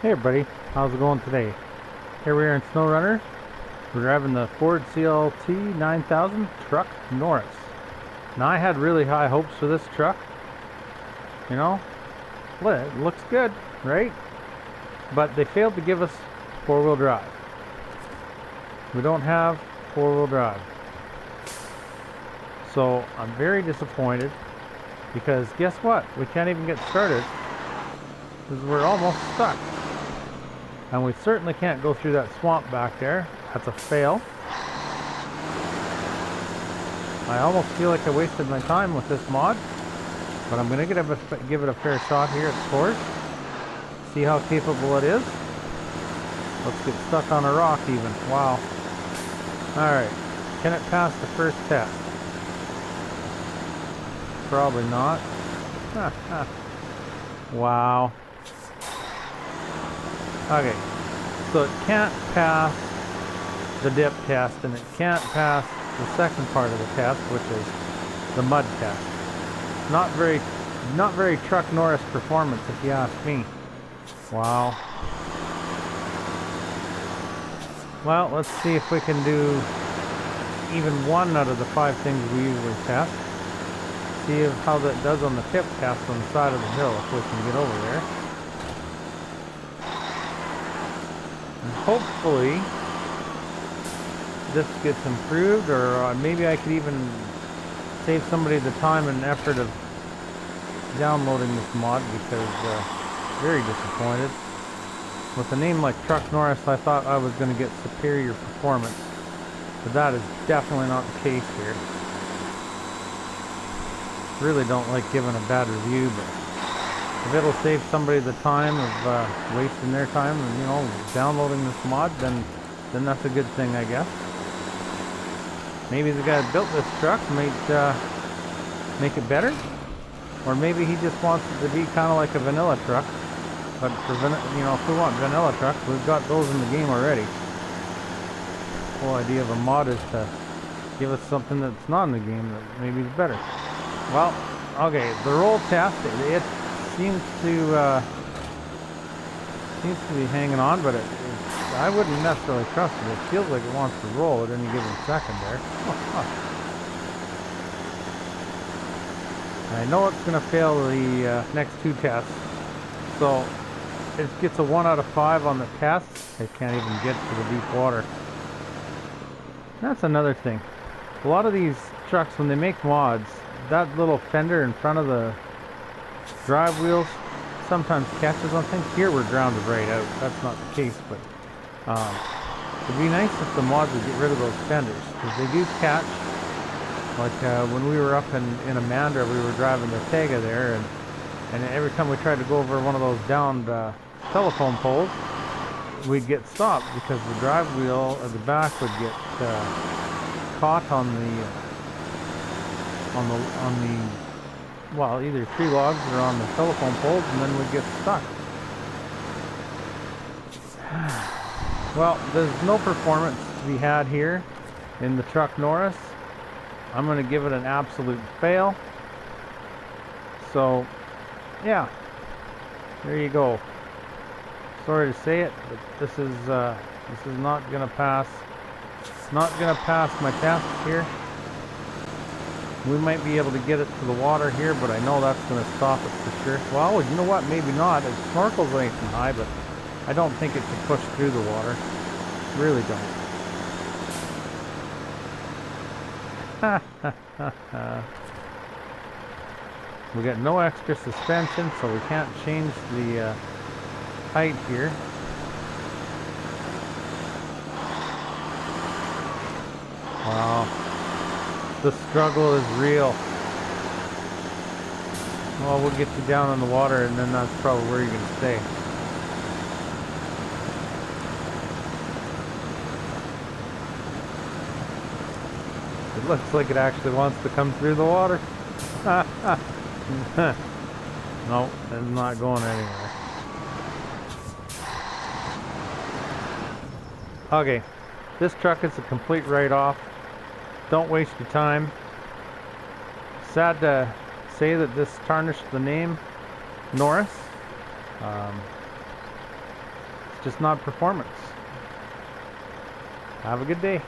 Hey everybody, how's it going today? Here we are in SnowRunner. We're driving the Ford CLT 9000 truck Norris. Now I had really high hopes for this truck. You know, it looks good, right? But they failed to give us four-wheel drive. We don't have four-wheel drive. So I'm very disappointed because guess what? We can't even get started because we're almost stuck. And we certainly can't go through that swamp back there. That's a fail. I almost feel like I wasted my time with this mod, but I'm going to give it a fair shot here at Ford. See how capable it is. Let's get stuck on a rock even. Wow. Alright. Can it pass the first test? Probably not. Wow. Okay, so it can't pass the dip test, and it can't pass the second part of the test, which is the mud test. Not very truck Norris performance, if you ask me. Wow. Well, let's see if we can do even one out of the 5 things we usually test. See how that does on the tip test on the side of the hill, if we can get over there. And hopefully this gets improved, or maybe I could even save somebody the time and effort of downloading this mod, because very disappointed. With a name like Truck Norris, I thought I was going to get superior performance, but that is definitely not the case here. Really don't like giving a bad review, but if it'll save somebody the time of wasting their time and, you know, downloading this mod, then that's a good thing, I guess. Maybe the guy that built this truck might make it better, or maybe he just wants it to be kind of like a vanilla truck. But for if we want vanilla trucks, we've got those in the game already. The whole idea of a mod is to give us something that's not in the game that maybe is better. Well, okay, the roll test, it seems to be hanging on, but I wouldn't necessarily trust it. It feels like it wants to roll at any given second there. I know it's going to fail the next 2 tests, so it gets a 1 out of 5 on the test. It can't even get to the deep water. That's another thing. A lot of these trucks, when they make mods, that little fender in front of the drive wheels sometimes catches on things. Here we're grounded right out. That's not the case, but it'd be nice if the mods would get rid of those fenders, because they do catch. Like when we were up in Amanda, we were driving the Tega there, and every time we tried to go over one of those downed telephone poles, we'd get stopped because the drive wheel at the back would get caught on the well, either tree logs or on the telephone poles, and then we'd get stuck. Well, there's no performance to be had here in the truck Norris. I'm going to give it an absolute fail. So, yeah, there you go. Sorry to say it, but this is not going to pass. It's not going to pass my tests here. We might be able to get it to the water here, but I know that's going to stop it for sure. Well, you know what? Maybe not. It snorkels nice and high, but I don't think it can push through the water. Really don't. We got no extra suspension, so we can't change the height here. Wow. The struggle is real. Well, we'll get you down in the water, and then that's probably where you're going to stay. It looks like it actually wants to come through the water. No, it's not going anywhere. Okay, this truck is a complete write-off. Don't waste your time. Sad to say that this tarnished the name Norris. just not performance. Have a good day.